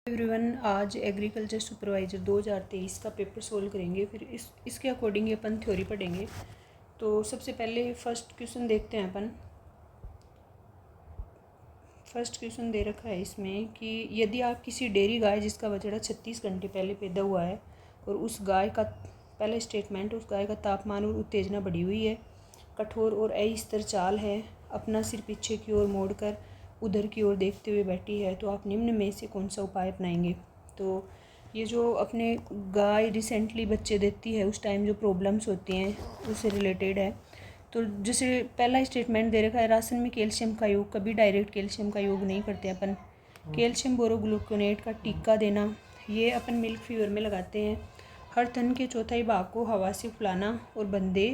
Everyone, आज agriculture supervisor 2023 का paper solve करेंगे। फिर इसके अकॉर्डिंग अपन थ्योरी पढ़ेंगे। तो सबसे पहले फर्स्ट क्वेश्चन देखते हैं अपन। फर्स्ट क्वेश्चन दे रखा है इसमें कि यदि आप किसी डेयरी गाय जिसका बछड़ा 36 घंटे पहले पैदा हुआ है और उस गाय का पहला स्टेटमेंट, उस गाय का तापमान और उत्तेजना बढ़ी हुई है, कठोर और अस्थिर चाल है, अपना सिर पीछे की ओर मोड़कर उधर की ओर देखते हुए बैठी है, तो आप निम्न में से कौन सा उपाय अपनाएंगे। तो ये जो अपने गाय रिसेंटली बच्चे देती है उस टाइम जो प्रॉब्लम्स होती हैं उससे रिलेटेड है। तो जैसे पहला स्टेटमेंट दे रखा है, राशन में कैल्शियम का योग, कभी डायरेक्ट कैल्शियम का योग नहीं करते अपन। कैल्शियम बोरोग्लूकोनेट का टीका देना, ये अपन मिल्क फीवर में लगाते हैं। हर थन के चौथाई भाग को हवा से फुलाना और बंधे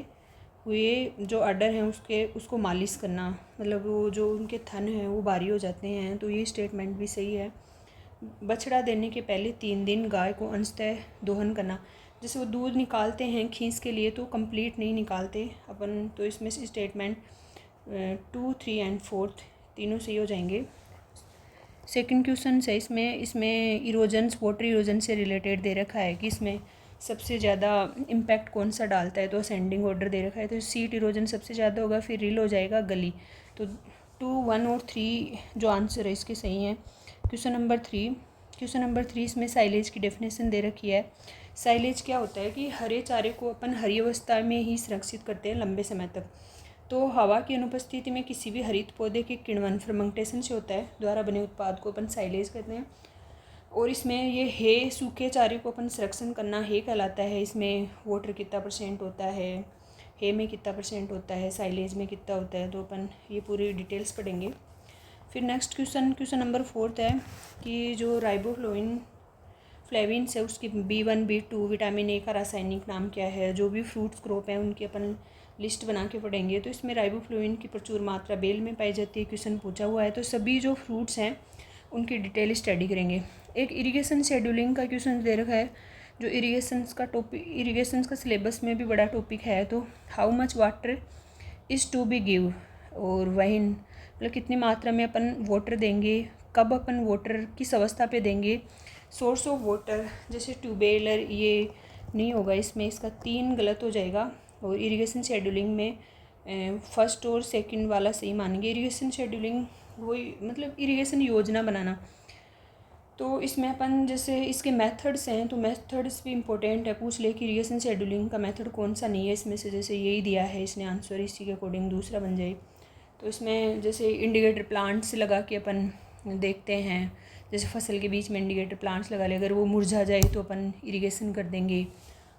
हुए जो अडर हैं उसको मालिश करना, मतलब वो जो उनके थन हैं वो भारी हो जाते हैं। तो ये स्टेटमेंट भी सही है। बछड़ा देने के पहले 3 दिन गाय को अंशतः दोहन करना, जैसे वो दूध निकालते हैं खींच के लिए तो कंप्लीट नहीं निकालते अपन, तो इसमें से स्टेटमेंट 2, 3 एंड 4 तीनों सही हो जाएंगे। सेकंड क्वेश्चन है इसमें इरोजन्स, वाटर इरोजन से रिलेटेड दे रखा है कि इसमें सबसे ज़्यादा इम्पैक्ट कौन सा डालता है। तो असेंडिंग ऑर्डर दे रखा है, तो सीट इरोजन सबसे ज़्यादा होगा, फिर रिल हो जाएगा गली। तो 2, 1 और 3 जो आंसर है इसके सही हैं। क्वेश्चन नंबर 3 इसमें साइलेज की डेफिनेशन दे रखी है। साइलेज क्या होता है कि हरे चारे को अपन हरी अवस्था में ही संरक्षित करते हैं लंबे समय तक। तो हवा की अनुपस्थिति में किसी भी हरित पौधे के किण्वन फर्मेंटेशन से होता है, द्वारा बने उत्पाद को अपन साइलेज कहते हैं। और इसमें ये हे सूखे चारे को अपन संरक्षण करना हे कहलाता है। इसमें वाटर कितना % होता है, हे में कितना % होता है, साइलेज में कितना होता है, तो अपन ये पूरी डिटेल्स पढ़ेंगे। फिर नेक्स्ट क्वेश्चन नंबर 4 है कि जो राइबोफ्लोविन फ्लेविन्स है उसकी B1, B2 विटामिन ए का रासायनिक नाम क्या है। जो भी फ्रूट्स क्रॉप हैं उनकी अपन लिस्ट बना के पढ़ेंगे। तो इसमें राइबोफ्लोविन की प्रचुर मात्रा बेल में पाई जाती है, क्वेश्चन पूछा हुआ है। तो सभी जो फ्रूट्स हैं उनकी डिटेल स्टडी करेंगे। एक इरिगेशन शेड्यूलिंग का क्वेश्चन दे रखा है, जो इरिगेशन का सिलेबस में भी बड़ा टॉपिक है। तो how much water is to be give, और वहीन मतलब कितनी मात्रा में अपन वाटर देंगे, कब अपन वाटर किस अवस्था पे देंगे। सोर्स ऑफ वाटर जैसे ट्यूबवेलर, ये नहीं होगा इसमें, इसका 3 गलत हो जाएगा। और इरिगेशन शेड्यूलिंग में फर्स्ट और सेकंड वाला सही मानेंगे। इरिगेशन शेड्यूलिंग वही मतलब इरिगेशन योजना बनाना। तो इसमें अपन जैसे इसके मेथड्स हैं, तो मेथड्स भी इम्पोर्टेंट है, पूछ ले कि इरिगेशन शेड्यूलिंग का मेथड कौन सा नहीं है इसमें से, जैसे यही दिया है इसने आंसर, इसी के अकॉर्डिंग दूसरा बन जाए। तो इसमें जैसे इंडिकेटर प्लांट्स लगा के अपन देखते हैं, जैसे फसल के बीच में इंडिकेटर प्लांट्स लगा ले, अगर वो मुरझा जाए तो अपन इरिगेशन कर देंगे।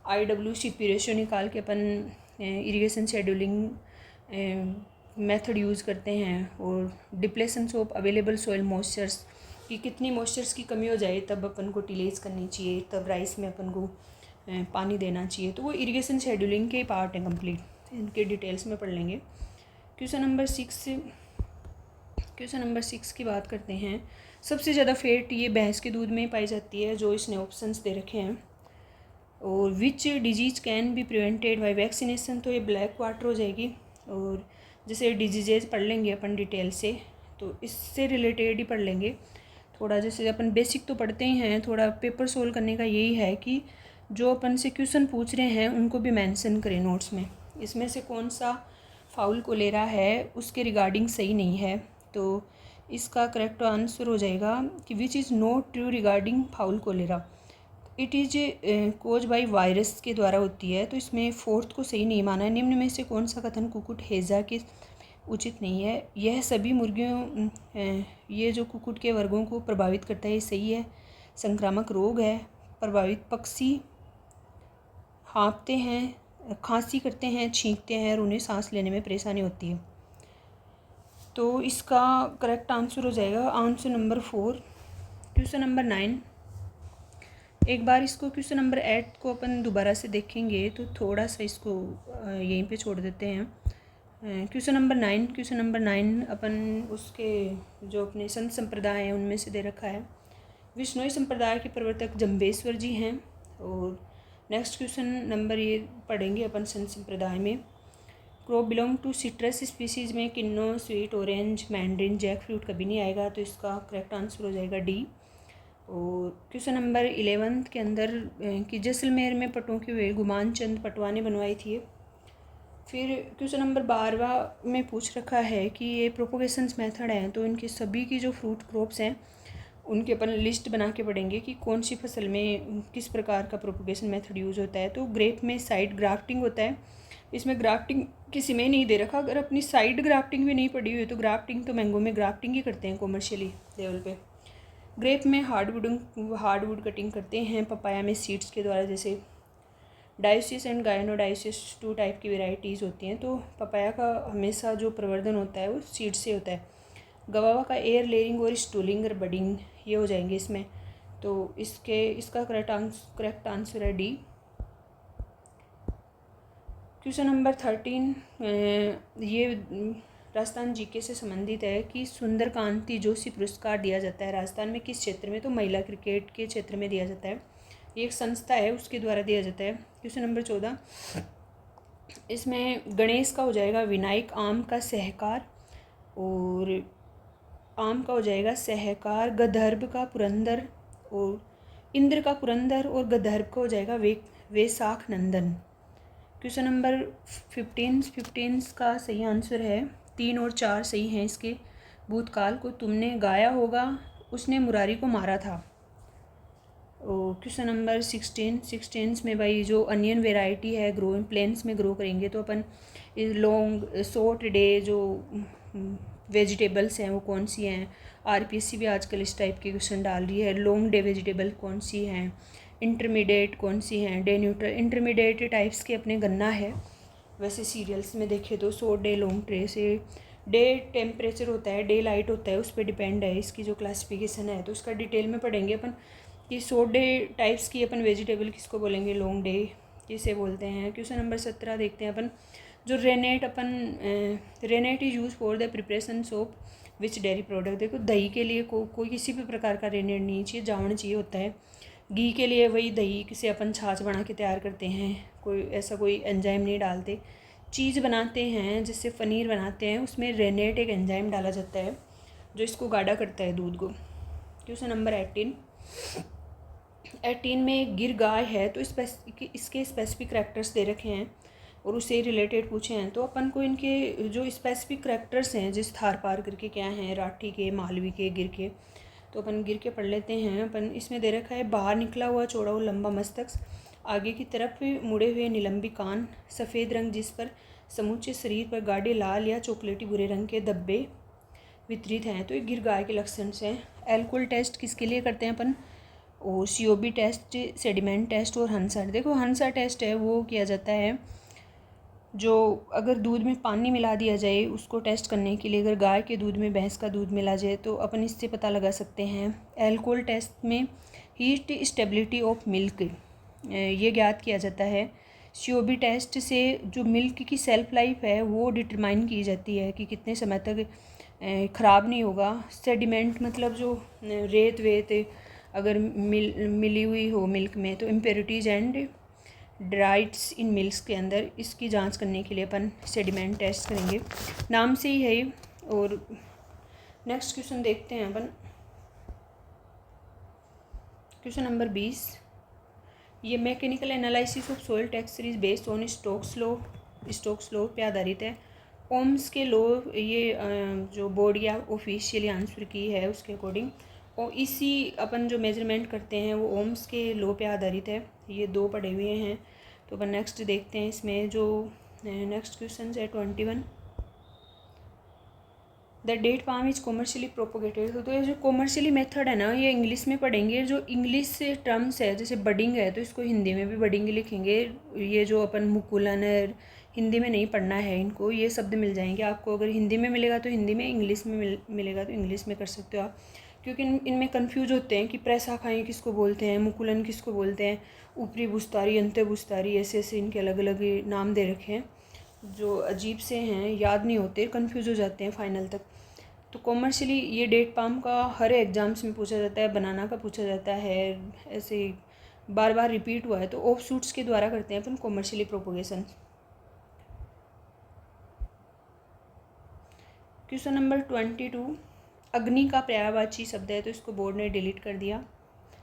IWCP रेशियो निकाल के अपन इरिगेशन शेड्यूलिंग मेथड यूज़ करते हैं। और डिप्लेशंस ऑफ अवेलेबल सॉइल मॉइस्चर्स, कि कितनी मॉइस्चर्स की कमी हो जाए तब अपन को टिलेज करनी चाहिए, तब राइस में अपन को पानी देना चाहिए। तो वो इरिगेशन शेड्यूलिंग के पार्ट हैं कंप्लीट, इनके डिटेल्स में पढ़ लेंगे। क्वेश्चन नंबर 6 की बात करते हैं। सबसे ज़्यादा फैट ये भैंस के दूध में पाई जाती है, जो इसने ऑप्शंस दे रखे हैं। और which disease can be prevented by vaccination, तो ये ब्लैक वाटर हो जाएगी। और जैसे डिजीजेज पढ़ लेंगे अपन डिटेल से, तो इससे रिलेटेड ही पढ़ लेंगे थोड़ा। जैसे अपन बेसिक तो पढ़ते ही हैं, थोड़ा पेपर सोल्व करने का यही है कि जो अपन से क्वेश्चन पूछ रहे हैं उनको भी मेंशन करें नोट्स में। इसमें से कौन सा फाउल कोलेरा है उसके रिगार्डिंग सही नहीं है, तो इसका करेक्ट आंसर हो जाएगा कि which is not true regarding fowl cholera, it is cause by virus के द्वारा होती है। तो इसमें 4th को सही नहीं माना है। निम्न में से कौन सा कथन कुकुट हेजा के उचित नहीं है। यह सभी मुर्गियों ये जो कुकुट के वर्गों को प्रभावित करता है, ये सही है। संक्रामक रोग है। प्रभावित पक्षी हाँफते हैं, खांसी करते हैं, छींकते हैं और उन्हें सांस लेने में परेशानी होती है। तो इसका करेक्ट आंसर हो जाएगा आंसर नंबर 4। क्वेश्चन नंबर 9, एक बार इसको क्वेश्चन नंबर 8 को अपन दोबारा से देखेंगे, तो थोड़ा सा इसको यहीं पे छोड़ देते हैं। क्वेश्चन नंबर 9 अपन उसके जो अपने संत संप्रदाय हैं उनमें से दे रखा है। विष्णोई संप्रदाय के प्रवर्तक जम्बेश्वर जी हैं। और नेक्स्ट क्वेश्चन नंबर ये पढ़ेंगे अपन संत संप्रदाय में। Crop belong to citrus species में kinnow, sweet orange, mandarin, jack fruit कभी नहीं आएगा, तो इसका करेक्ट आंसर हो जाएगा D। और क्वेश्चन नंबर 11 के अंदर कि जैसलमेर में पटों की वे गुमान चंद पटवा ने बनवाई थी। फिर क्वेश्चन नंबर 12 में पूछ रखा है कि ये प्रोपोगेशंस मेथड हैं, तो इनके सभी की जो फ्रूट क्रॉप्स हैं उनके अपन लिस्ट बना के पढ़ेंगे कि कौन सी फसल में किस प्रकार का प्रोपोगेशन मेथड यूज़ होता है। तो ग्रेप में साइड ग्राफ्टिंग होता है, इसमें ग्राफ्टिंग किसी में नहीं दे रखा। अगर अपनी साइड ग्राफ्टिंग भी नहीं पड़ी हुई तो ग्राफ्टिंग तो मैंगो में ग्राफ्टिंग ही करते हैं कॉमर्शियली लेवल पे। ग्रेप में हार्डवुड कटिंग करते हैं। पपाया में सीड्स के द्वारा, जैसे डायोसिस एंड गायनोडायोसिस 2 टाइप की वेराइटीज़ होती हैं। तो पपाया का हमेशा जो प्रवर्धन होता है वो सीड से होता है। गवावा का एयर लेयरिंग और स्टूलिंग और बडिंग ये हो जाएंगे इसमें। तो इसका करेक्ट आंसर है डी। क्वेश्चन नंबर 13 ये राजस्थान जीके से संबंधित है कि सुंदरकांति जोशी पुरस्कार दिया जाता है राजस्थान में किस क्षेत्र में, तो महिला क्रिकेट के क्षेत्र में दिया जाता है। ये एक संस्था है उसके द्वारा दिया जाता है। क्वेश्चन नंबर 14 इसमें गणेश का हो जाएगा विनायक, आम का सहकार और आम का हो जाएगा सहकार, गंधर्व का पुरंदर और इंद्र का पुरंदर और गंधर्व का हो जाएगा वैशाख नंदन। क्वेश्चन नंबर 15 का सही आंसर है 3 और 4 सही हैं इसके। भूतकाल को तुमने गाया होगा उसने मुरारी को मारा था। और क्वेश्चन नंबर 16 में भाई जो अनियन वेराइटी है ग्रोइंग प्लेन्स में ग्रो करेंगे तो अपन लॉन्ग शॉर्ट डे जो वेजिटेबल्स हैं वो कौन सी हैं। आरपीएससी भी आजकल इस टाइप के क्वेश्चन डाल रही है। लॉन्ग डे वेजिटेबल कौन सी हैं, इंटरमीडिएट कौन सी हैं, डे न्यूट्रल। इंटरमीडिएट टाइप्स के अपने गन्ना है। वैसे सीरियल्स में देखें तो शॉर्ट डे लॉन्ग डे से डे टेम्परेचर होता है, डे लाइट होता है, उस पर डिपेंड है इसकी जो क्लासिफिकेशन है। तो इसका डिटेल में पढ़ेंगे अपन कि शॉर्ट डे टाइप्स की अपन वेजिटेबल किसको बोलेंगे, लॉन्ग डे किसे बोलते हैं। क्वेश्चन नंबर 17 देखते हैं अपन जो rennet is use for the preparation of which dairy product. देखो दही के लिए कोई किसी भी प्रकार का रेनेट नहीं चाहिए, जावण चाहिए होता है। घी के लिए वही दही से अपन छाछ बना के तैयार करते हैं, कोई एंजाइम नहीं डालते। चीज़ बनाते हैं जिससे पनीर बनाते हैं उसमें रेनेट एक एंजाइम डाला जाता है जो इसको गाढ़ा करता है दूध को। क्वेश्चन नंबर 18 में गिर गाय है तो इसके स्पेसिफिक करैक्टर्स दे रखे हैं और उससे रिलेटेड पूछे हैं। तो अपन को इनके जो स्पेसिफिक करैक्टर्स हैं जिस थार पार करके क्या हैं, राठी के, मालवी के, गिर के, तो अपन गिर के पढ़ लेते हैं। अपन इसमें दे रखा है बाहर निकला हुआ चौड़ा और लंबा मस्तक, आगे की तरफ मुड़े हुए निलंबी कान, सफ़ेद रंग जिस पर समूचे शरीर पर गाढ़े लाल या चॉकलेटी भूरे रंग के धब्बे वितरित हैं। तो ये गिर गाय के लक्षण हैं। एल्कोहल टेस्ट किसके लिए करते हैं अपन, और सीओबी टेस्ट, सेडिमेंट टेस्ट और हंसा। देखो हंसा टेस्ट है वो किया जाता है जो अगर दूध में पानी मिला दिया जाए उसको टेस्ट करने के लिए, अगर गाय के दूध में भैंस का दूध मिला जाए तो अपन इससे पता लगा सकते हैं। एल्कोहल टेस्ट में हीट स्टेबिलिटी ऑफ मिल्क ये ज्ञात किया जाता है। सीओबी टेस्ट से जो मिल्क की सेल्फ लाइफ है वो डिटरमाइन की जाती है कि कितने समय तक ख़राब नहीं होगा। सेडिमेंट मतलब जो रेत वेत अगर मिली हुई हो मिल्क में तो इम्प्योरिटीज़ एंड ड्राइट्स इन मिल्क के अंदर, इसकी जांच करने के लिए अपन सेडिमेंट टेस्ट करेंगे, नाम से ही है। और नेक्स्ट क्वेश्चन देखते हैं अपन क्वेश्चन नंबर 20। ये mechanical analysis of soil texture is based on Stokes law पे आधारित है। ओम्स के लॉ ये जो बोर्ड या ऑफिशियली आंसर की है उसके अकॉर्डिंग, और इसी अपन जो मेजरमेंट करते हैं वो ओम्स के लॉ पे आधारित है। ये 2 पढ़े हुए हैं। तो अपन नेक्स्ट देखते हैं इसमें जो नेक्स्ट क्वेश्चन है 21। The date palm is commercially propagated. तो ये जो कॉमर्शियली मेथड है ना ये इंग्लिश में पढ़ेंगे। जो इंग्लिश से टर्म्स है जैसे बडिंग है तो इसको हिंदी में भी बडिंग लिखेंगे। ये जो अपन मुकुलन हिंदी में नहीं पढ़ना है इनको, ये शब्द मिल जाएंगे आपको। अगर हिंदी में मिलेगा तो हिंदी में, इंग्लिश में मिलेगा तो इंग्लिश में कर सकते हो आप, क्योंकि इनमें कन्फ्यूज होते हैं कि प्रशाखाएँ किसको बोलते हैं, मुकुलन किसको बोलते हैं, ऊपरी बुस्तारी, अंत्य बुस्तारी, ऐसे इनके अलग अलग नाम दे रखे हैं जो अजीब से हैं, याद नहीं होते, कन्फ्यूज हो जाते हैं फाइनल तक। तो कॉमर्शियली ये डेट पाम का हर एग्जाम्स में पूछा जाता है, बनाना का पूछा जाता है, ऐसे बार बार रिपीट हुआ है। तो ऑफ शूट्स के द्वारा करते हैं अपन कॉमर्शियली प्रोपोगेशन। Question number 22। अग्नि का पर्यायवाची शब्द है तो इसको बोर्ड ने डिलीट कर दिया।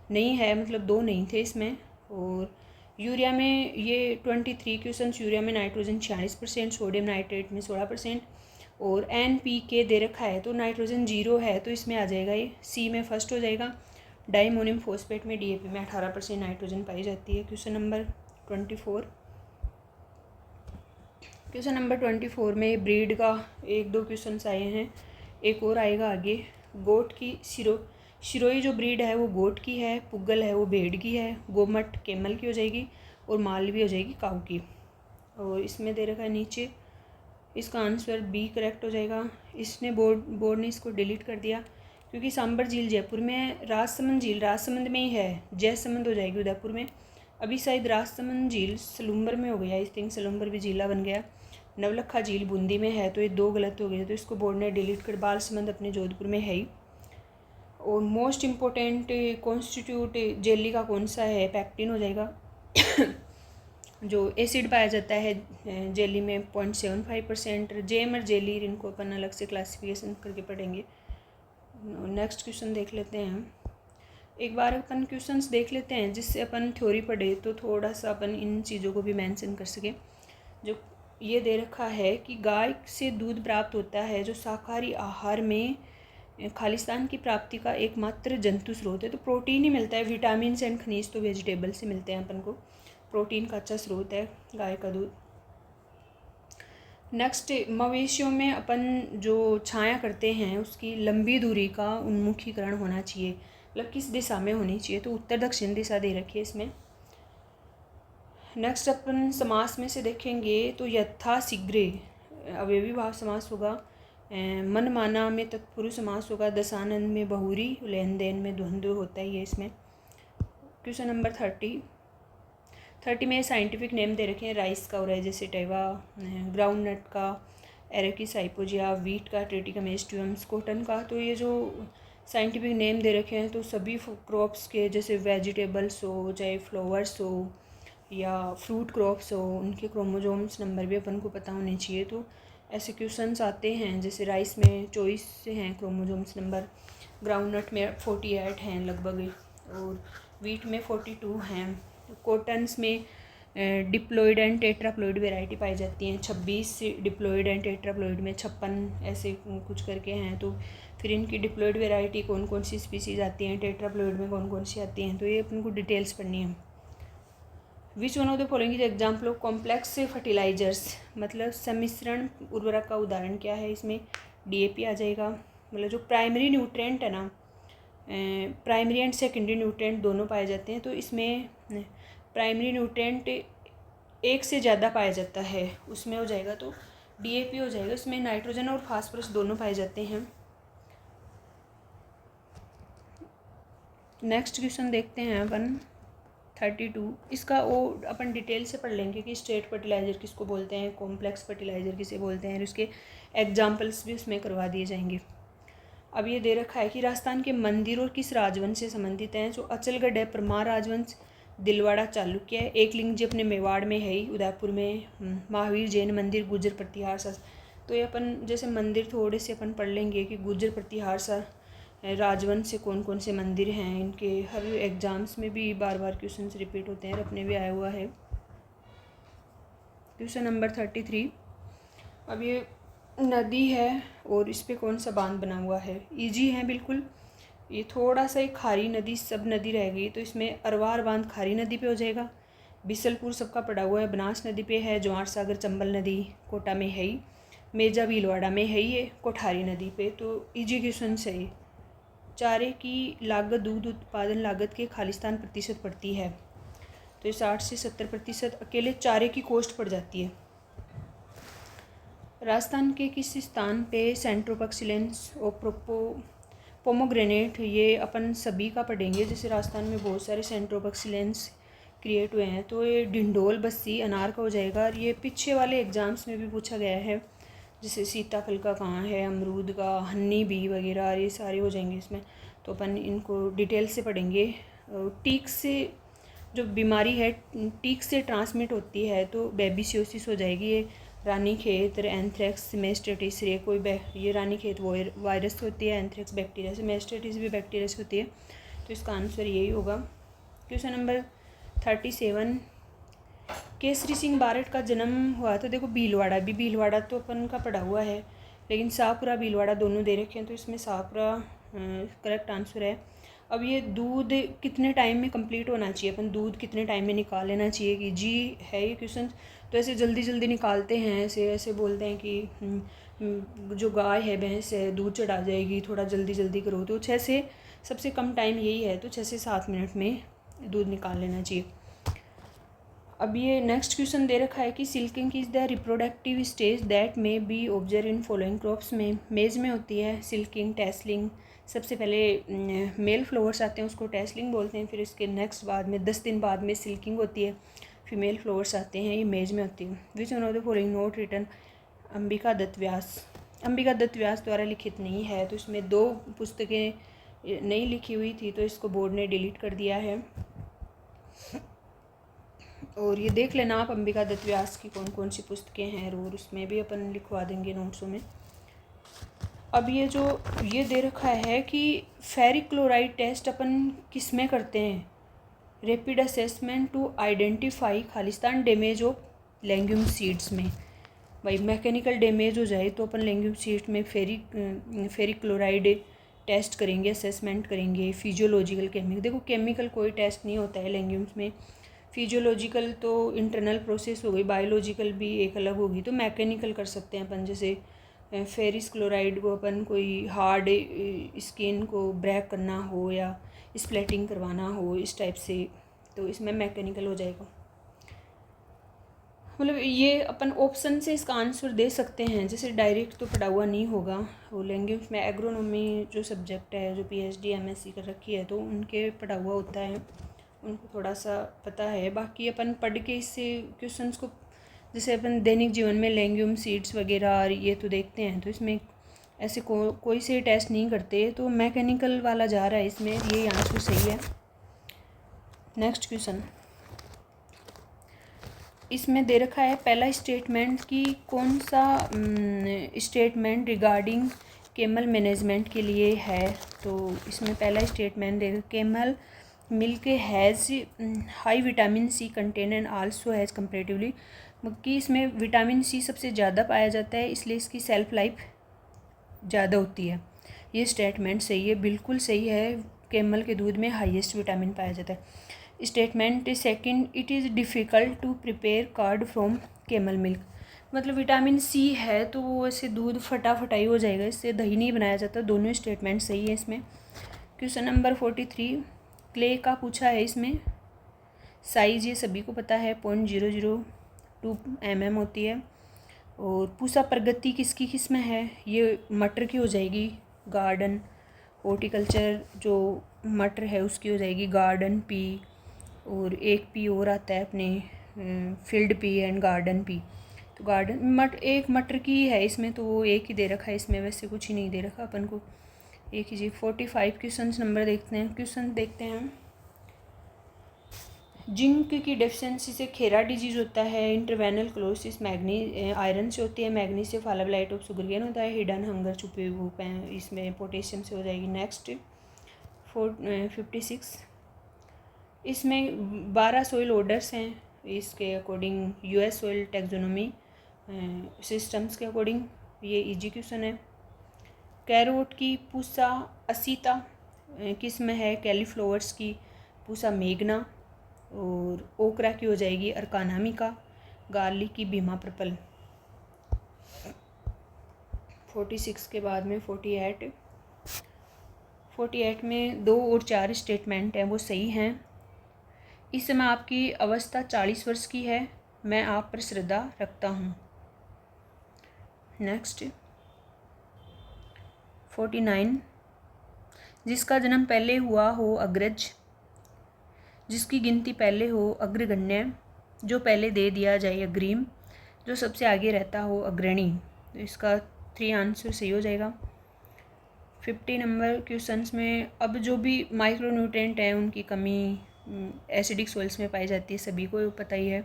नहीं है, मतलब 2 नहीं थे इसमें। और यूरिया में ये 23 क्वेश्चन, यूरिया में नाइट्रोजन 46%, सोडियम नाइट्रेट में 16% और NPK दे रखा है तो नाइट्रोजन 0 है, तो इसमें आ जाएगा ये सी में फर्स्ट हो जाएगा। डाइमोनियम फॉस्फेट में DAP में 18% नाइट्रोजन पाई जाती है। Question number 24। क्वेश्चन नंबर 24 में ब्रीड का 1-2 क्वेश्चन आए हैं, एक और आएगा आगे। गोट की शिरोई जो ब्रीड है वो गोट की है, पुगल है वो भेड़ की है, गोमट कैमल की हो जाएगी और मालवी हो जाएगी काऊ की। और इसमें दे रखा है नीचे, इसका आंसर बी करेक्ट हो जाएगा। इसने बोर्ड ने इसको डिलीट कर दिया क्योंकि सांबर झील जयपुर में है, राजसमंद झील राजसमंद में ही है, जयसमंद हो जाएगी उदयपुर में। अभी शायद राजसमंद झील सलूम्बर में हो गया, आई थिंक सलूम्बर भी जिला बन गया। नवलखा झील बूंदी में है, तो ये 2 गलत हो गए, तो इसको बोर्ड ने डिलीट कर, बालसमंद अपने जोधपुर में है ही। और मोस्ट इम्पोर्टेंट कॉन्स्टिट्यूट जेली का कौन सा है, पैक्टिन हो जाएगा। जो एसिड पाया जाता है जेली में 0.75%। जेमर जेली, इनको अपन अलग से क्लासिफिकेशन करके पढ़ेंगे। नेक्स्ट क्वेश्चन देख लेते हैं। एक बार अपन क्वेश्चंस देख लेते हैं जिससे अपन थ्योरी पढ़े तो थोड़ा सा अपन इन चीज़ों को भी मेंशन कर सकें। जो ये दे रखा है कि गाय से दूध प्राप्त होता है जो शाकाहारी आहार में खालिस्तान की प्राप्ति का एकमात्र जंतु स्रोत है, तो प्रोटीन ही मिलता है। विटामिन एंड खनिज तो वेजिटेबल से मिलते हैं अपन को, प्रोटीन का अच्छा स्रोत है गाय का दूध। नेक्स्ट, मवेशियों में अपन जो छाया करते हैं उसकी लंबी दूरी का उन्मुखीकरण होना चाहिए, मतलब किस दिशा में होनी चाहिए, तो उत्तर दक्षिण दिशा दे रखी है इसमें। नेक्स्ट अपन समास में से देखेंगे तो यथा शीघ्रे अवयवी भाव समास होगा, मनमाना में तत्पुरुष समास होगा, दशानंद में बहुरी, लेन देन में द्वंद्व होता ही है इसमें। क्वेश्चन नंबर 30 में साइंटिफिक नेम दे रखे हैं राइस का ओराइजेसिटिवा, ग्राउंड नट का एरेकिस हाइपोजिया, वीट का ट्रेटिकम एस्टिवम्स, कॉटन का। तो ये जो साइंटिफिक नेम दे रखे हैं तो सभी क्रॉप्स के, जैसे वेजिटेबल्स हो चाहे फ्लावर्स हो या फ्रूट क्रॉप्स हो, उनके क्रोमोजोम्स नंबर भी अपन को पता होने चाहिए। तो ऐसे क्वेश्चंस आते हैं, जैसे राइस में 24 से हैं क्रोमोजोम्स नंबर, ग्राउंडनट में 48 हैं लगभग, और वीट में 42 हैं। कॉटन्स में डिप्लॉइड एंड टेट्राप्लॉइड वेराइटी पाई जाती हैं, 26 डिप्लॉइड एंड टेट्राप्लॉइड में 56 ऐसे कुछ करके हैं। तो फिर इनकी डिप्लॉइड वेराइटी कौन कौन सी स्पीसीज आती हैं, टेट्राप्लॉइड में कौन कौन सी आती हैं, तो ये अपन को डिटेल्स पढ़नी है। Which one of the following is example of complex fertilizers, मतलब सम्मिश्रण उर्वरक का उदाहरण क्या है, इसमें DAP आ जाएगा। मतलब जो प्राइमरी न्यूट्रेंट है ना, प्राइमरी एंड सेकेंडरी न्यूट्रेंट दोनों पाए जाते हैं, तो इसमें प्राइमरी न्यूट्रेंट एक से ज़्यादा पाया जाता है, उसमें हो जाएगा तो DAP हो जाएगा। इसमें नाइट्रोजन और फास्फोरस दोनों पाए जाते हैं। नेक्स्ट क्वेश्चन देखते हैं अपन 32। इसका वो अपन डिटेल से पढ़ लेंगे कि स्ट्रेट फर्टिलाइज़र किसको बोलते हैं, कॉम्प्लेक्स फर्टिलाइज़र किसे बोलते हैं, और उसके एग्जाम्पल्स भी उसमें करवा दिए जाएंगे। अब ये दे रखा है कि राजस्थान के मंदिरों किस राजवंश से संबंधित हैं, जो अचलगढ़ है परमार राजवंश, दिलवाड़ा चालुक्य है, एकलिंग जी अपने मेवाड़ में है ही, उदयपुर में महावीर जैन मंदिर, गुर्जर प्रतिहार सा। तो ये अपन जैसे मंदिर थोड़े से अपन पढ़ लेंगे कि गुर्जर प्रतिहार सा राजवंश से कौन कौन से मंदिर हैं, इनके हर एग्जाम्स में भी बार बार क्वेश्चंस रिपीट होते हैं और अपने भी आया हुआ है। Question number 33। अब ये नदी है और इस पर कौन सा बांध बना हुआ है, ईजी है बिल्कुल। ये थोड़ा सा एक खारी नदी सब नदी रह गई, तो इसमें अरवार बांध खारी नदी पे हो जाएगा। बिसलपुर सबका पड़ा हुआ है, बनास नदी पे है, जवार सागर चंबल नदी कोटा में है ही, मेजा भीलवाड़ा में है ही, ये कोठारी नदी पे। तो ईजी क्वेश्चन है। चारे की लागत दूध उत्पादन लागत के खालिस्तान प्रतिशत पड़ती है, तो ये 60 से 70% अकेले चारे की कॉस्ट पड़ जाती है। राजस्थान के किस स्थान पे सेंटर ऑफ एक्सीलेंस और पोमोग्रेनेट, ये अपन सभी का पढ़ेंगे। जैसे राजस्थान में बहुत सारे सेंटर ऑफ एक्सीलेंस क्रिएट हुए हैं, तो ये ढिंडोल बस्सी अनार का हो जाएगा। और ये पीछे वाले एग्जाम्स में भी पूछा गया है, जैसे सीताफल का कहाँ है, अमरूद का, हनी बी वगैरह, ये सारे हो जाएंगे इसमें। तो अपन इनको डिटेल से पढ़ेंगे। टीक से जो बीमारी है टीक से ट्रांसमिट होती है, तो बेबीसियोसिस हो जाएगी। ये रानीखेत, एंथ्रेक्स, मेस्टेटिस, ये कोई ये रानीखेत वायरस होती है, एंथ्रेक्स बैक्टीरिया से, मेस्टेटिस भी बैक्टीरिया से होती है। तो इसका आंसर यही होगा। क्वेश्चन नंबर 37, केसरी सिंह बारठ का जन्म हुआ तो देखो भीलवाड़ा, भी भीलवाड़ा तो अपन का पढ़ा हुआ है, लेकिन शाहपुरा भीलवाड़ा दोनों दे रखे हैं, तो इसमें शाहपुरा करेक्ट आंसर है। अब ये दूध कितने टाइम में कंप्लीट होना चाहिए, अपन दूध कितने टाइम में निकाल लेना चाहिए कि जी है ये क्वेश्चन। तो ऐसे जल्दी जल्दी निकालते हैं, ऐसे ऐसे बोलते हैं कि जो गाय है भैंस है दूध चढ़ा जाएगी, थोड़ा जल्दी जल्दी करो, तो 6 से सबसे कम टाइम यही है, तो 6 से 7 मिनट में दूध निकाल लेना चाहिए। अब ये नेक्स्ट क्वेश्चन दे रखा है कि silking is the reproductive stage that may be observe in following crops में। मेज में होती है सिल्किंग, टेसलिंग, सबसे पहले मेल फ्लावर्स आते हैं उसको टेसलिंग बोलते हैं, फिर इसके नेक्स्ट बाद में 10 दिन बाद में सिल्किंग होती है, फीमेल फ्लावर्स आते हैं, ये मेज में होती है। Which one of the following not written Ambika Datt Vyas. Ambika Datt Vyas द्वारा लिखित नहीं है, तो इसमें 2 पुस्तकें नहीं लिखी हुई थी, तो इसको बोर्ड ने डिलीट कर दिया है। और ये देख लेना आप अंबिका दत्त व्यास की कौन कौन सी पुस्तकें हैं, और उसमें भी अपन लिखवा देंगे नोट्सों में। अब ये जो ये दे रखा है कि फेरिक क्लोराइड टेस्ट अपन किस में करते हैं, rapid assessment to identify Khalistan damage of legume seeds में। भाई मैकेनिकल डैमेज हो जाए तो अपन लेग्यूम सीड्स में फेरिक क्लोराइड टेस्ट करेंगे, असेसमेंट करेंगे। फिजियोलॉजिकल केमिकल, देखो केमिकल कोई टेस्ट नहीं होता है लेग्यूम्स में, फिजियोलॉजिकल तो इंटरनल प्रोसेस हो गई, बायोलॉजिकल भी एक अलग होगी, तो मैकेनिकल कर सकते हैं अपन। जैसे फेरिस क्लोराइड को अपन कोई हार्ड स्किन को ब्रेक करना हो या स्प्लेटिंग करवाना हो इस टाइप से, तो इसमें मैकेनिकल हो जाएगा। मतलब ये अपन ऑप्शन से इसका आंसर दे सकते हैं, जैसे डायरेक्ट तो पढ़ा हुआ नहीं होगा। वो लैंग्वेज में एग्रोनॉमी जो सब्जेक्ट है, जो PhD MSc कर रखी है, तो उनके पढ़ा हुआ होता है, उनको थोड़ा सा पता है। बाकी अपन पढ़ के इससे क्वेश्चंस को, जैसे अपन दैनिक जीवन में लेग्यूम सीड्स वगैरह ये तो देखते हैं, तो इसमें ऐसे कोई से टेस्ट नहीं करते, तो मैकेनिकल वाला जा रहा है इसमें, ये आंसर सही है। नेक्स्ट क्वेश्चन इसमें दे रखा है पहला स्टेटमेंट कि कौन सा स्टेटमेंट रिगार्डिंग केमल मैनेजमेंट के लिए है। तो इसमें पहला स्टेटमेंट देखो, camel milk has high vitamin C contain and also has comparatively, कि इसमें विटामिन C सबसे ज़्यादा पाया जाता है, इसलिए इसकी सेल्फ लाइफ ज़्यादा होती है। ये स्टेटमेंट सही है, बिल्कुल सही है, केमल के दूध में हाईएस्ट विटामिन पाया जाता है। Statement second, it is difficult to prepare curd from camel milk, मतलब विटामिन C है तो वो ऐसे दूध फटाफटाई हो जाएगा, इससे दही नहीं बनाया जाता। दोनों स्टेटमेंट सही है इसमें। क्वेश्चन नंबर 43 क्ले का पूछा है, इसमें साइज़ ये सभी को पता है 0.002 mm होती है। और पूसा प्रगति किसकी किस्म है, ये मटर की हो जाएगी, गार्डन हॉर्टिकल्चर जो मटर है उसकी हो जाएगी गार्डन P, और एक P और आता है अपने field P and garden P। तो गार्डन एक मटर की है इसमें, तो वो एक ही दे रखा है इसमें, वैसे कुछ ही नहीं दे रखा अपन को, एक ही जी। 45 क्वेश्चन नंबर देखते हैं, क्वेश्चन देखते हैं। जिंक की डेफिशिएंसी से खेरा डिजीज़ होता है, इंटरवेनल क्लोसिस आयरन से होती है, मैग्नीज से फालाब्लाइट ऑफ शुगर केन होता है, हिडन हंगर छुपे हुए इसमें पोटेशियम से हो जाएगी। नेक्स्ट 56 इसमें 12 सोइल ऑर्डर्स हैं इसके according, US soil taxonomy systems के अकॉर्डिंग, ये इजी क्वेश्चन है। कैरोट की पूसा असीता किस्म है, कैलीफ्लावर्स की पूसा मेघना, और ओकरा की हो जाएगी अर्कानामिका, गार्लिक की बीमा पर्पल। 46 के बाद में 48 में 2 और 4 स्टेटमेंट हैं वो सही हैं। इस समय आपकी अवस्था 40 वर्ष की है, मैं आप पर श्रद्धा रखता हूँ। नेक्स्ट 49 जिसका जन्म पहले हुआ हो अग्रज, जिसकी गिनती पहले हो अग्रगण्य, जो पहले दे दिया जाए अग्रिम, जो सबसे आगे रहता हो अग्रणी। तो इसका 3 आंसर सही हो जाएगा। 50 नंबर क्वेश्चंस में अब जो भी माइक्रोन्यूट्रेंट हैं उनकी कमी एसिडिक सॉइल्स में पाई जाती है, सभी को पता ही है।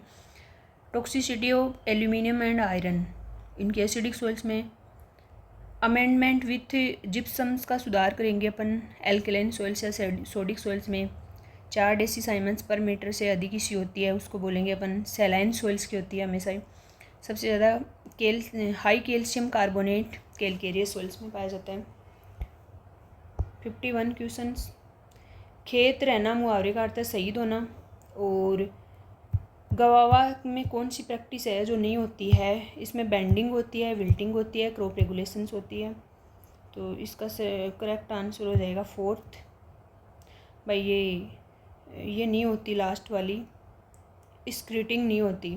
Toxicity of aluminium and iron, इनकी एसिडिक सॉइल्स में अमेंडमेंट विथ जिप्सम्स का सुधार करेंगे अपन एल्कलाइन सॉइल्स या सोडिक सॉइल्स में। 4 डेसीसाइमन्स पर मीटर से अधिक इसी होती है, उसको बोलेंगे अपन सैलाइन सॉइल्स की होती है हमेशा ही। सबसे ज़्यादा high calcium carbonate calcareous soils में पाया जाता है। 51 क्वेश्चंस। खेत रहना मुहावरे का अर्थ है शहीद होना। और गवावा में कौन सी प्रैक्टिस है जो नहीं होती है? इसमें बेंडिंग होती है, विल्टिंग होती है, क्रॉप रेगुलेशंस होती है। तो इसका करेक्ट आंसर हो जाएगा 4th भाई। ये नहीं होती लास्ट वाली, स्क्रीटिंग नहीं होती।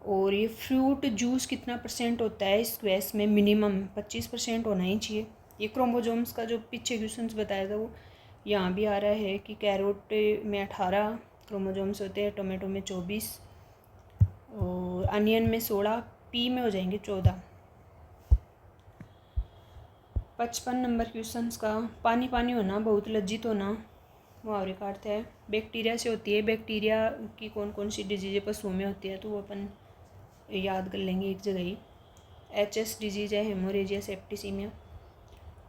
और ये फ्रूट जूस कितना % होता है स्क्वैश में? मिनिमम 25% होना ही चाहिए। ये क्रोमोजोम्स का जो पीछे क्वेश्चंस बताया था वो यहाँ भी आ रहा है कि कैरोट में 18 क्रोमोजोम्स होते हैं, टोमेटो में 24 और अनियन में 16, पी में हो जाएंगे 14। 55 नंबर क्वेश्चंस का। पानी पानी होना, बहुत लज्जित होना मुहावरे का अर्थ है बैक्टीरिया से होती है। बैक्टीरिया की कौन कौन सी डिजीज़ पशुओं में होती है तो वो अपन याद कर लेंगे एक जगह ही। HS डिजीज़ है, हेमोरेजिया, सेप्टिसीमिया।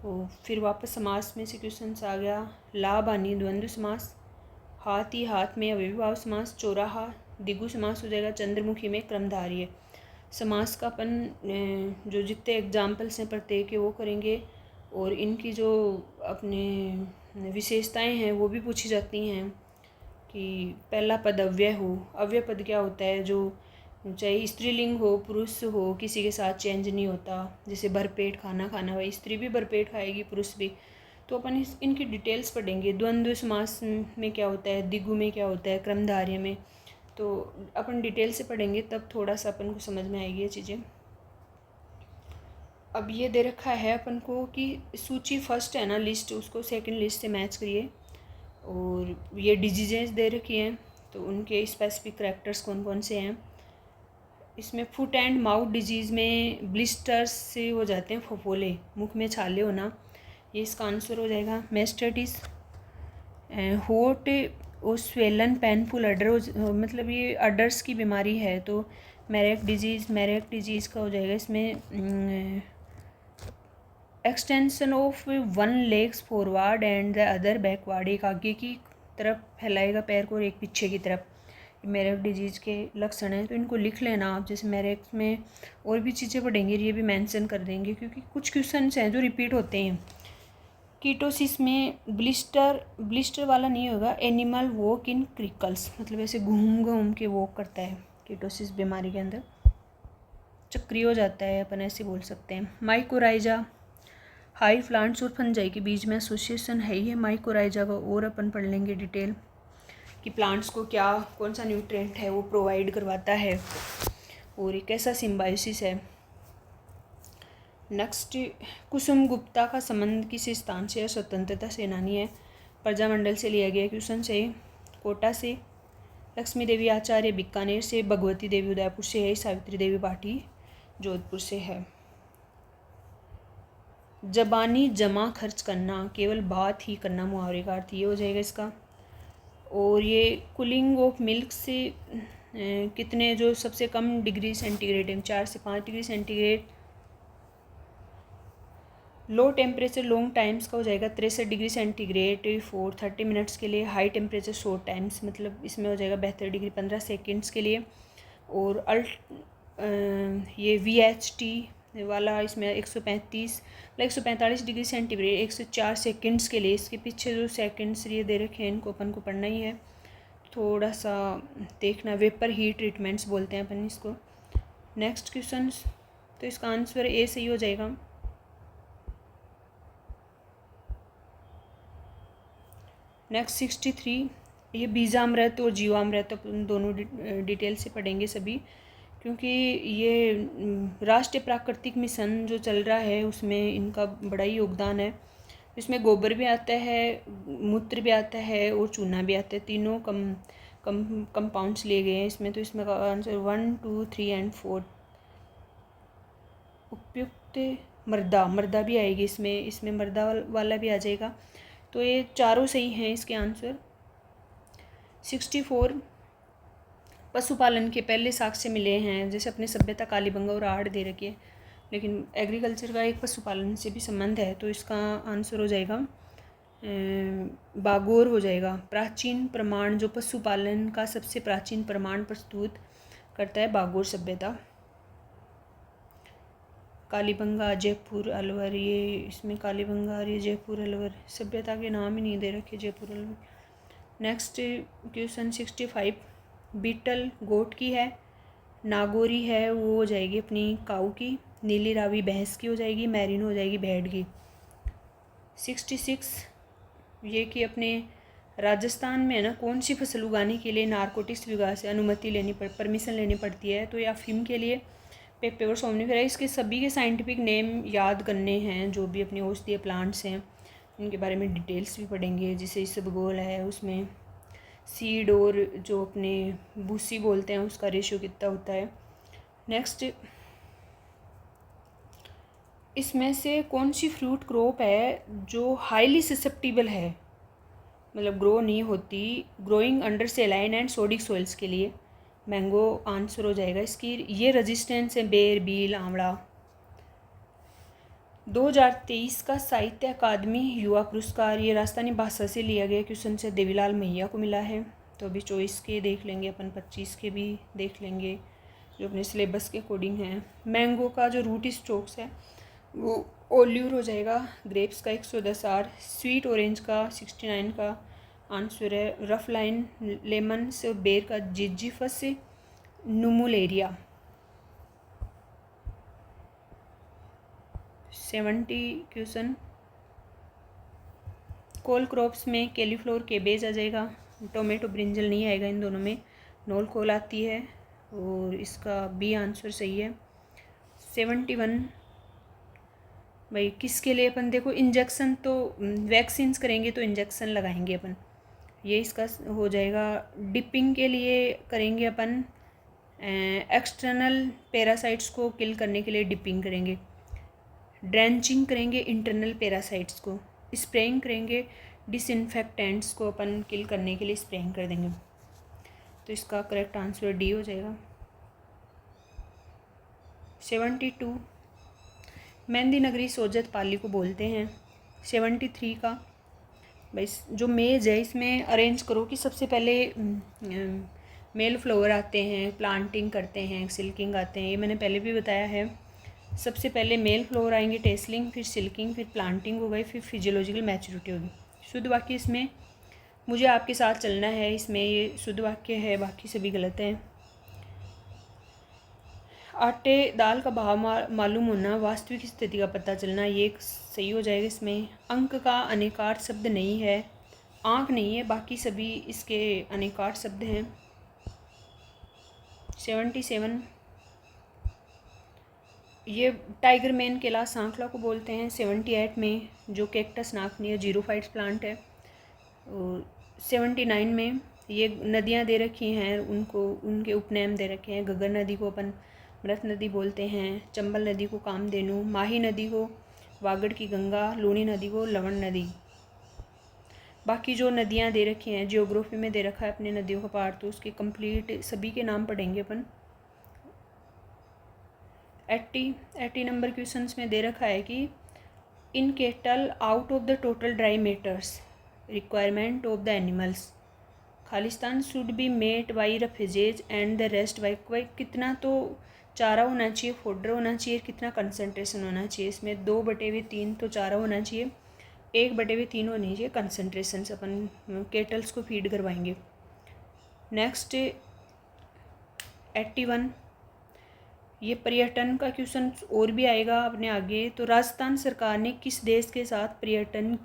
तो फिर वापस समास में से क्वेश्चंस आ गया। लाभ हानि द्वंद्व समास, हाथ ही हाथ में अव्ययीभाव समास, चौराहा द्विगु समास हो जाएगा, चंद्रमुखी में क्रमधारीय समास का अपन जो जितने एग्जाम्पल्स हैं प्रत्येक के वो करेंगे। और इनकी जो अपने विशेषताएं हैं वो भी पूछी जाती हैं कि पहला पद अव्यय हो। अव्यय पद क्या होता है? जो चाहे स्त्रीलिंग हो पुरुष हो किसी के साथ चेंज नहीं होता। जैसे भरपेट खाना खाना, भाई स्त्री भी भरपेट खाएगी पुरुष भी। तो अपन इनकी डिटेल्स पढ़ेंगे। द्वंद्व समास में क्या होता है, द्विगु में क्या होता है, क्रमधारय में। तो अपन डिटेल से पढ़ेंगे तब थोड़ा सा अपन को समझ में आएगी ये चीज़ें। अब ये दे रखा है अपन को कि सूची फर्स्ट है ना लिस्ट, उसको सेकंड लिस्ट से मैच करिए। और ये डिजीजेस दे रखी हैं तो उनके स्पेसिफिक करैक्टर्स कौन कौन से हैं। इसमें फुट एंड माउथ डिजीज़ में ब्लिस्टर्स से हो जाते हैं फफोले, मुख में छाले होना, ये इसका आंसर हो जाएगा। मेस्टाइटिस होट और स्वेलन पेनफुल अडर, मतलब ये अडर्स की बीमारी है। तो मैरेक डिजीज़ का हो जाएगा इसमें extension of 1 legs forward and the other backward, एक आगे की तरफ फैलाएगा पैर को और एक पीछे की तरफ। मैरेक डिजीज़ के लक्षण हैं तो इनको लिख लेना आप। जैसे मैरेक में और भी चीज़ें पढ़ेंगे ये भी मेंशन कर देंगे क्योंकि कुछ क्वेश्चंस हैं जो रिपीट होते हैं। कीटोसिस में ब्लिस्टर वाला नहीं होगा। एनिमल वॉक इन क्रिकल्स, मतलब ऐसे घूम घूम के वॉक करता है कीटोसिस बीमारी के अंदर, चक्री हो जाता है, अपन ऐसे बोल सकते हैं। माइकोराइजा हाई प्लांट्स और फंजाई के बीच में एसोसिएशन है ही है माइकोराइजा का। और अपन पढ़ लेंगे डिटेल कि प्लांट्स को क्या कौन सा न्यूट्रिएंट है वो प्रोवाइड करवाता है और ये कैसा सिम्बायोसिस है। नेक्स्ट, कुसुम गुप्ता का संबंध किस स्थान से है? स्वतंत्रता सेनानी है, प्रजामंडल से लिया गया क्वेश्चन से। कोटा से। लक्ष्मी देवी आचार्य बीकानेर से, भगवती देवी उदयपुर से है, सावित्री देवी भाटी जोधपुर से है। जबानी जमा खर्च करना, केवल बात ही करना मुहावरे का अर्थ ये हो जाएगा इसका। और ये कूलिंग ऑफ मिल्क से कितने जो सबसे कम डिग्री सेंटीग्रेड है 4 से 5 degree centigrade. Low temperature long times का हो जाएगा 63 डिग्री सेंटीग्रेड फॉर 30 मिनट्स के लिए। हाई टेम्परेचर शॉर्ट टाइम्स, मतलब इसमें हो जाएगा 72 डिग्री 15 सेकेंड्स के लिए। और ये VHT वाला इसमें 145 डिग्री सेंटीग्रेड 104 सेकेंड्स के लिए। इसके पीछे जो सेकेंड्स ये दे रखे हैं इनको अपन को पढ़ना ही है, थोड़ा सा देखना। वेपर हीट ट्रीटमेंट्स बोलते हैं अपन इसको। नेक्स्ट क्वेश्चंस, तो इसका आंसर ए सही हो जाएगा। नेक्स्ट 63, ये बीजामृत और जीवामृत अपन दोनों डिटेल से पढ़ेंगे सभी, क्योंकि ये राष्ट्रीय प्राकृतिक मिशन जो चल रहा है उसमें इनका बड़ा ही योगदान है। इसमें गोबर भी आता है, मूत्र भी आता है और चूना भी आता है, तीनों कंपाउंड्स लिए गए हैं इसमें। तो इसमें का आंसर 1, 2, 3 एंड 4। उपयुक्त मृदा भी आएगी इसमें मृदा वाला भी आ जाएगा। तो ये चारों सही हैं इसके आंसर। 64, पशुपालन के पहले साक्ष्य मिले हैं, जैसे अपने सभ्यता कालीबंगा और आहड़ दे रखी है। लेकिन एग्रीकल्चर का एक पशुपालन से भी संबंध है, तो इसका आंसर हो जाएगा बागोर हो जाएगा। प्राचीन प्रमाण, जो पशुपालन का सबसे प्राचीन प्रमाण प्रस्तुत करता है, बागोर सभ्यता। कालीबंगा, जयपुर, अलवर, ये इसमें कालीबंगा और ये जयपुर अलवर सभ्यता के नाम ही नहीं दे रखे, Jaipur Alwar. Next question 65, Beetal goat की है, नागौरी है वो हो जाएगी अपनी काऊ की, नीली रावी भैंस की हो जाएगी, मैरिनो हो जाएगी भेड़ की। 66 ये कि अपने राजस्थान में है ना, कौन सी फसल उगाने के लिए नारकोटिक्स विभाग से अनुमति परमिशन लेनी पड़ती है, तो ये अफीम के लिए पेपर सोमनीफेरा। इसके सभी के साइंटिफिक नेम याद करने हैं, जो भी अपने औषधीय प्लांट्स हैं उनके बारे में डिटेल्स भी पढ़ेंगे। जैसे इसबगोल है, उसमें सीड और जो अपने भूसी बोलते हैं उसका रेशियो कितना होता है। नेक्स्ट, इसमें से कौन सी फ्रूट क्रॉप है जो हाईली ससेप्टिबल है, मतलब ग्रो नहीं होती, growing under सेलाइन and sodic soils के लिए? मैंगो आंसर हो जाएगा इसकी। ये रेजिस्टेंस है बेर, बील, आंवला। 2023 का साहित्य अकादमी युवा पुरस्कार, ये राजस्थानी भाषा से लिया गया क्वेश्चन से देवीलाल मैया को मिला है। तो अभी 24 के देख लेंगे अपन, 25 के भी देख लेंगे जो अपने सिलेबस के अकॉर्डिंग हैं। मैंगो का जो रूट स्टॉक्स है वो ओल्यूर हो जाएगा, ग्रेप्स का 110 आर, स्वीट ऑरेंज का 69 का आंसर है, रफ लाइन लेमन से बेर का जिजीफस नुमुलेरिया। 70 क्वेश्चन, कोल क्रॉप्स में कैलीफ्लोर केबेज आ जाएगा, टोमेटो ब्रिंजल नहीं आएगा, इन दोनों में नोल कोल आती है और इसका बी आंसर सही है। 71 भाई किसके लिए अपन देखो, इंजेक्शन तो वैक्सीन्स करेंगे तो इंजेक्शन लगाएंगे अपन, ये इसका हो जाएगा। डिपिंग के लिए करेंगे अपन, एक्सटर्नल पैरासाइट्स को किल करने के लिए डिपिंग करेंगे। ड्रेंचिंग करेंगे इंटरनल पैरासाइट्स को। स्प्रेइंग करेंगे डिसइंफेक्टेंट्स को अपन किल करने के लिए स्प्रेइंग कर देंगे। तो इसका करेक्ट आंसर डी हो जाएगा। 72 मेहंदी नगरी सोजत पाली को बोलते हैं। 73 का भाई जो मेज है इसमें अरेंज करो कि सबसे पहले मेल फ्लावर आते हैं, प्लांटिंग करते हैं, सिल्किंग आते हैं, ये मैंने पहले भी बताया है। सबसे पहले मेल फ्लावर आएंगे, टेसलिंग, फिर सिल्किंग, फिर प्लांटिंग हो गई, फिर फिजियोलॉजिकल मैच्योरिटी होगी। शुद्ध वाक्य इसमें मुझे आपके साथ चलना है, इसमें ये शुद्ध वाक्य है, बाकी सभी गलत हैं। आटे दाल का भाव मालूम होना, वास्तविक स्थिति का पता चलना, ये एक सही हो जाएगा इसमें। अंक का अनेकार्थ शब्द नहीं है, आँख नहीं है, बाकी सभी इसके अनेकार्थ शब्द हैं। 77 ये टाइगर मैन केला सांखला को बोलते हैं। 78 में जो कैक्टस नाकनी है, जीरोफाइट्स प्लांट है। और 79 में ये नदियाँ दे रखी हैं, उनको उनके उपनाम दे रखे हैं। घग्गर नदी को अपन मृत नदी बोलते हैं, चंबल नदी को कामधेनु, माही नदी को वागड़ की गंगा, लूणी नदी को लवण नदी। बाकी जो नदियाँ दे रखी हैं, जियोग्राफी में दे रखा है अपने नदियों का पार्ट, तो उसके कंप्लीट सभी के नाम पढ़ेंगे अपन। 80 नंबर क्वेश्चंस में दे रखा है कि in cattle out of the total dry matters requirement of the animals Khalistan should be met by refuges and the rest by, कितना तो चारा होना चाहिए, फोडर होना चाहिए, कितना कंसनट्रेशन होना चाहिए इसमें? 2/3 तो चारा होना चाहिए, 1/3 होनी चाहिए कंसनट्रेशन से अपन केटल्स को फीड करवाएंगे। नेक्स्ट 81 ये पर्यटन का क्वेश्चन और भी आएगा अपने आगे। तो राजस्थान सरकार ने किस देश के साथ पर्यटन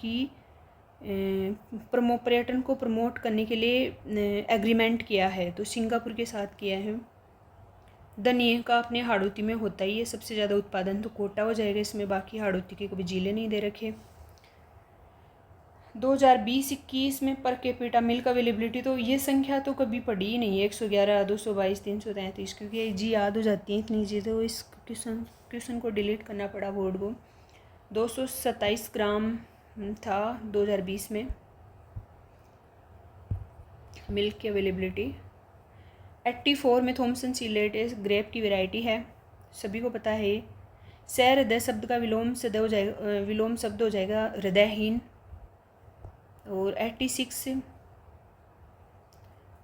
को प्रमोट करने के लिए एग्रीमेंट किया है? तो सिंगापुर के साथ किया है। धनिया का अपने हाड़ौती में होता ही है सबसे ज़्यादा उत्पादन, तो कोटा हो जाएगा इसमें, बाकी हाड़ौती के कभी जिले नहीं दे रखे। 2020-21 में पर कैपिटा मिल्क अवेलेबिलिटी, तो ये संख्या तो कभी पढ़ी ही नहीं है, 111, 222, 333, क्योंकि जी याद हो जाती है इतनी चीज़ें, तो इस क्वेश्चन को डिलीट करना पड़ा बोर्ड को। 227 ग्राम था 2020 में मिल्क की अवेलेबिलिटी। 84 में थॉमसन सीलेट ग्रेप की वैरायटी है, सभी को पता है। सहृदय शब्द का विलोम शब्द हो जाएगा हृदयहीन। और 86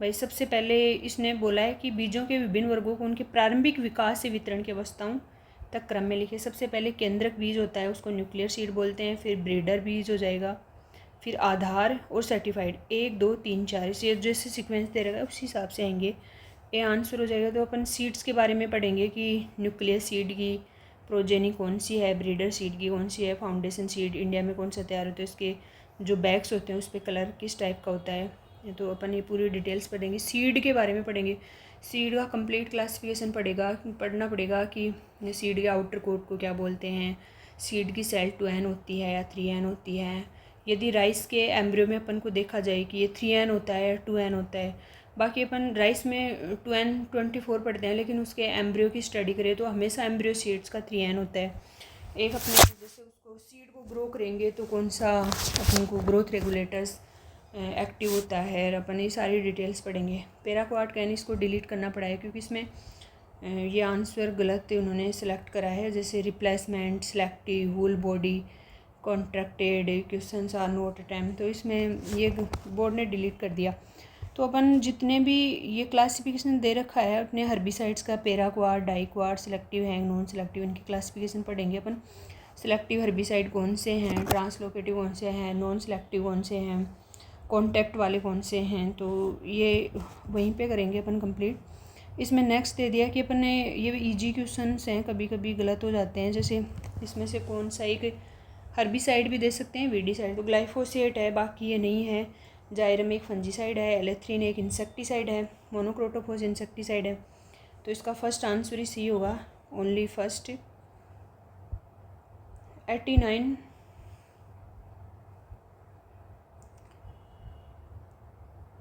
भाई सबसे पहले इसने बोला है कि बीजों के विभिन्न वर्गों को उनके प्रारंभिक विकास से वितरण की अवस्थाओं तक क्रम में लिखे। सबसे पहले केंद्रक बीज होता है, उसको न्यूक्लियर सीड बोलते हैं। फिर ब्रीडर बीज हो जाएगा, फिर आधार और सर्टिफाइड 1 2 3 4 इसे जैसे सीक्वेंस दे रहेगा उस हिसाब से आएंगे। ये आंसर हो जाएगा। तो अपन सीड्स के बारे में पढ़ेंगे कि न्यूक्लियर सीड की प्रोजेनी कौन सी है, ब्रीडर सीड की कौन सी है, फाउंडेशन सीड इंडिया में कौन सा तैयार होता है, इसके जो बैग्स होते हैं उस पर कलर किस टाइप का होता है। तो अपन ये पूरी डिटेल्स पढ़ेंगे। सीड के बारे में पढ़ेंगे, सीड का कंप्लीट क्लासिफिकेशन पढ़ना पड़ेगा कि सीड के आउटर कोट को क्या बोलते हैं, सीड की सेल 2n होती है या 3n होती है। यदि राइस के एम्ब्रियो में अपन को देखा जाए कि ये 3n होता है या 2n होता है। बाकी अपन राइस में 2n 24 पढ़ते हैं, लेकिन उसके एम्ब्रियो की स्टडी करें तो हमेशा एम्ब्रियो सीड्स का 3n होता है। एक अपने जैसे उसको सीड को ग्रो करेंगे तो कौन सा अपन को ग्रोथ रेगुलेटर्स एक्टिव होता है, और अपन ये सारी डिटेल्स पढ़ेंगे। पैराक्वाड कैनिस को डिलीट करना पड़ा है क्योंकि इसमें ये आंसर गलत उन्होंने सेलेक्ट करा है, जैसे replacement, selective, whole body, contracted, questions are not attempt, तो इसमें ये बोर्ड ने डिलीट कर दिया। तो अपन जितने भी ये क्लासिफिकेशन दे रखा है अपने हर्बिसाइड्स का, पैराक्वाड, डाइक्वाड, सेलेक्टिव हैंग, नॉन सेलेक्टिव, इनकी क्लासिफिकेशन पढ़ेंगे अपन। सेलेक्टिव हर्बिसाइड कौन से हैं, ट्रांसलोकेटिव कौन से हैं, नॉन सेलेक्टिव कौन से हैं, कॉन्टैक्ट वाले कौन से हैं, तो ये वहीं पे करेंगे अपन कंप्लीट। इसमें नेक्स्ट दे दिया कि अपन ने ये इजी क्वेश्चंस हैं, कभी कभी गलत हो जाते हैं, जैसे इसमें से कौन सा एक हर्बिसाइड भी दे सकते हैं, वीडीसाइड, तो ग्लाइफोसेट है, बाकी ये नहीं है। जायरम एक फंजीसाइड है, एलेथ्रीन एक इंसेक्टिसाइड है, मोनोक्रोटोफॉस इंसेक्टिसाइड है। तो इसका फर्स्ट आंसर ही सी होगा, ओनली फर्स्ट। 89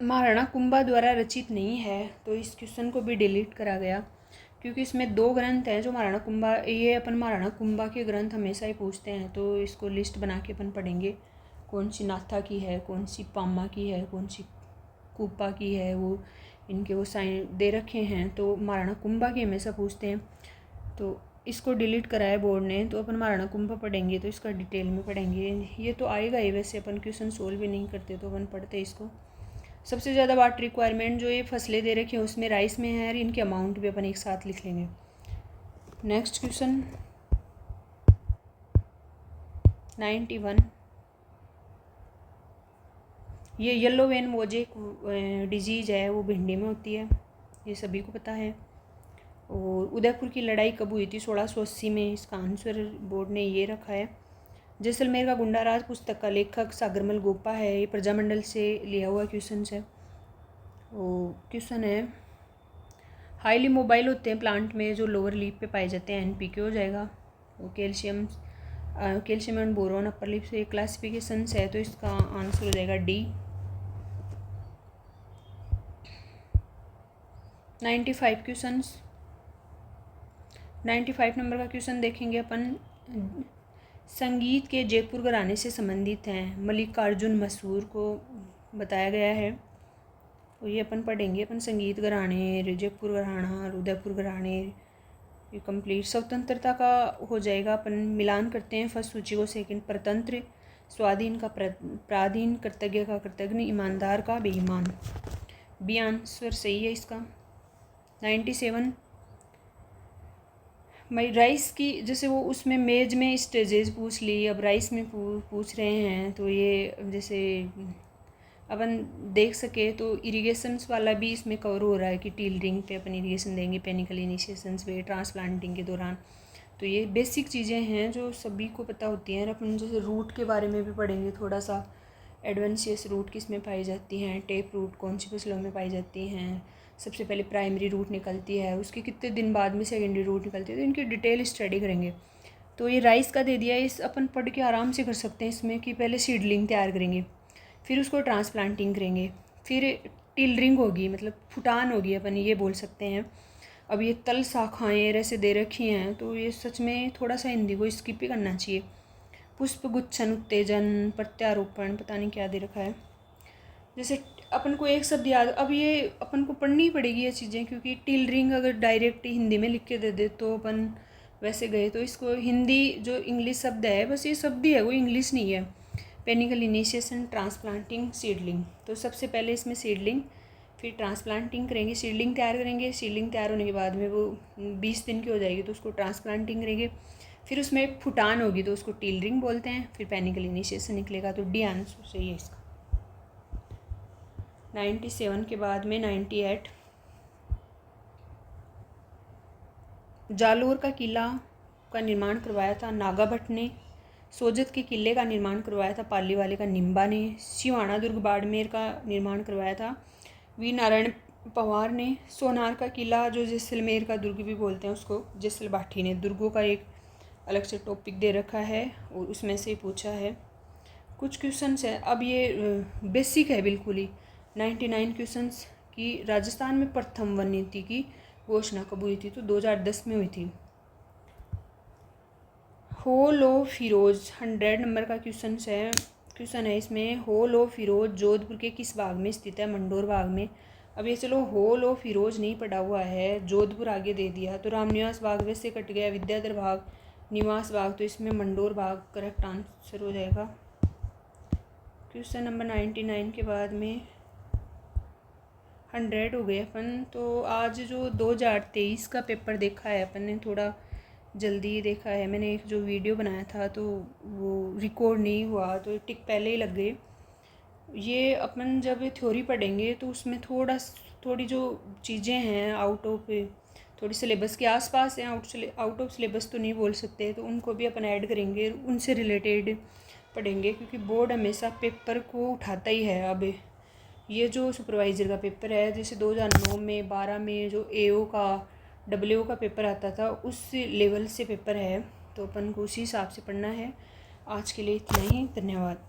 महाराणा कुंभा द्वारा रचित नहीं है, तो इस क्वेश्चन को भी डिलीट करा गया क्योंकि इसमें 2 ग्रंथ हैं जो महाराणा कुंभा, ये अपन महाराणा कुंभा के ग्रंथ हमेशा ही पूछते हैं, तो इसको लिस्ट बना के अपन पढ़ेंगे कौन सी नाथा की है, कौन सी पामा की है, कौन सी कूपा की है, वो इनके वो साइन दे रखे हैं। तो महाराणा कुंभा की हमेशा पूछते हैं, तो इसको डिलीट कराया बोर्ड ने। तो अपन महाराणा कुंभा पढ़ेंगे तो इसका डिटेल में पढ़ेंगे, ये तो आएगा ही, वैसे अपन क्वेश्चन सोल्व भी नहीं करते तो अपन पढ़ते इसको। सबसे ज़्यादा वाटर रिक्वायरमेंट जो ये फसलें दे रखी हैं उसमें राइस में है, और इनके अमाउंट भी अपन एक साथ लिख लेंगे। नेक्स्ट क्वेश्चन 91, ये येलो वेन मोजेक डिजीज़ है, वो भिंडी में होती है, ये सभी को पता है। और उदयपुर की लड़ाई कब हुई थी, 1680 में, इसका आंसर बोर्ड ने ये रखा है। जैसलमेर का गुंडाराज पुस्तक का लेखक सागरमल गोपा है, ये प्रजामंडल से लिया हुआ क्वेश्चन है। वो क्वेश्चन है, हाईली मोबाइल होते हैं प्लांट में जो लोअर लीफ पे पाए जाते हैं, एनपीके हो जाएगा। वो calcium and boron upper leaf से क्लासिफिकेशन है, तो इसका आंसर हो जाएगा डी। 95 क्वेश्चंस, 95 नंबर का क्वेश्चन देखेंगे अपन। संगीत के जयपुर घराने से संबंधित हैं, मल्लिकार्जुन मसूर को बताया गया है, तो ये अपन पढ़ेंगे। अपन संगीत घराने, जयपुर घराना और उदयपुर घराने, ये कंप्लीट। स्वतंत्रता का हो जाएगा, अपन मिलान करते हैं फर्स्ट सूची को सेकंड। परतंत्र, स्वाधीन का प्राधीन, कृतज्ञ का कृतज्ञ, ईमानदार का बेईमान। बी आंसर सही है इसका। 97 भाई राइस की, जैसे वो उसमें मेज में स्टेजेस पूछ ली, अब राइस में पूछ रहे हैं, तो ये जैसे अपन देख सके तो इरिगेशंस वाला भी इसमें कवर हो रहा है कि टीलरिंग पे अपन इरिगेशन देंगे, पेनिकल इनिशिएशंस पे, ट्रांसप्लांटिंग के दौरान। तो ये बेसिक चीज़ें हैं जो सभी को पता होती हैं। और अपन जैसे रूट के बारे में भी पढ़ेंगे थोड़ा सा, एडवेंशियस रूट किस में पाई जाती हैं, टेप रूट कौन सी फसलों में पाई जाती हैं, सबसे पहले प्राइमरी रूट निकलती है, उसके कितने दिन बाद में सेकेंडरी रूट निकलती है, तो इनकी डिटेल स्टडी करेंगे। तो ये राइस का दे दिया, इस अपन पढ़ के आराम से कर सकते हैं इसमें कि पहले सीडलिंग तैयार करेंगे, फिर उसको ट्रांसप्लांटिंग करेंगे, फिर टिलरिंग होगी, मतलब फुटान होगी, अपन ये बोल सकते हैं। अब ये तल शाखाएँ ऐसे दे रखी हैं, तो ये सच में थोड़ा सा हिंदी को स्किप ही करना चाहिए। पुष्प गुच्छन, उत्तेजन, प्रत्यारोपण, पता नहीं क्या दे रखा है। जैसे अपन को एक शब्द याद, अब ये अपन को पढ़नी पड़ेगी ये चीज़ें, क्योंकि टिलरिंग अगर डायरेक्ट हिंदी में लिख के दे दे तो अपन वैसे गए तो इसको हिंदी जो इंग्लिश शब्द है बस ये शब्द ही है, वो इंग्लिश नहीं है। पेनिकल इनिशिएशन ट्रांसप्लांटिंग सीडलिंग, तो सबसे पहले इसमें सीडलिंग, फिर ट्रांसप्लांटिंग करेंगे, सीडलिंग तैयार करेंगे। सीडलिंग तैयार होने के बाद में वो 20 दिन की हो जाएगी तो उसको ट्रांसप्लांटिंग करेंगे। फिर उसमें एक फुटान होगी तो उसको टीलरिंग बोलते हैं। फिर पेनिकल इनिशिएशन निकलेगा, तो डी आंसर सही है इसका। 97 के बाद में 98, जालोर का किला का निर्माण करवाया था नागा भट्ट ने। सोजत के किले का निर्माण करवाया था पाली वाले का निम्बा ने। सिवाना दुर्ग बाड़मेर का निर्माण करवाया था वी नारायण पवार ने। सोनार का किला जो जैसलमेर का दुर्ग भी बोलते हैं उसको जैसल बाठी ने। दुर्गों का एक अलग से टॉपिक दे रखा है और उसमें से पूछा है कुछ क्वेश्चंस है। अब ये बेसिक है बिल्कुल ही। 99 क्वेश्चंस की राजस्थान में प्रथम वन नीति की घोषणा कब हुई थी, तो 2010 में हुई थी। होल ऑफ फिरोज 100 नंबर का क्वेश्चन है इसमें। होल ऑफ फिरोज जोधपुर के किस बाग में स्थित है, मंडोर बाग में। अब ये चलो होल ऑफ फिरोज नहीं पढ़ा हुआ है, जोधपुर आगे दे दिया तो रामनिवास बाग वैसे कट गया, विद्याधर बाग, निवास बाग, तो इसमें मंडोर बाग करेक्ट आंसर हो जाएगा। क्वेश्चन नंबर 99 के बाद में 100 हो गए अपन। तो आज जो 2023 का पेपर देखा है अपन ने, थोड़ा जल्दी देखा है। मैंने एक जो वीडियो बनाया था तो वो रिकॉर्ड नहीं हुआ तो टिक पहले ही लग गए। ये अपन जब थ्योरी पढ़ेंगे तो उसमें थोड़ी जो चीज़ें हैं आउट ऑफ थोड़ी सिलेबस के आसपास हैं, आउट ऑफ सिलेबस तो नहीं बोल सकते, तो उनको भी अपन ऐड करेंगे, उनसे रिलेटेड पढ़ेंगे, क्योंकि बोर्ड हमेशा पेपर को उठाता ही है। अब ये जो सुपरवाइज़र का पेपर है, जैसे 2009 में 12 में जो AO का WO का पेपर आता था उस लेवल से पेपर है, तो अपन को उसी हिसाब से पढ़ना है। आज के लिए इतना ही, धन्यवाद।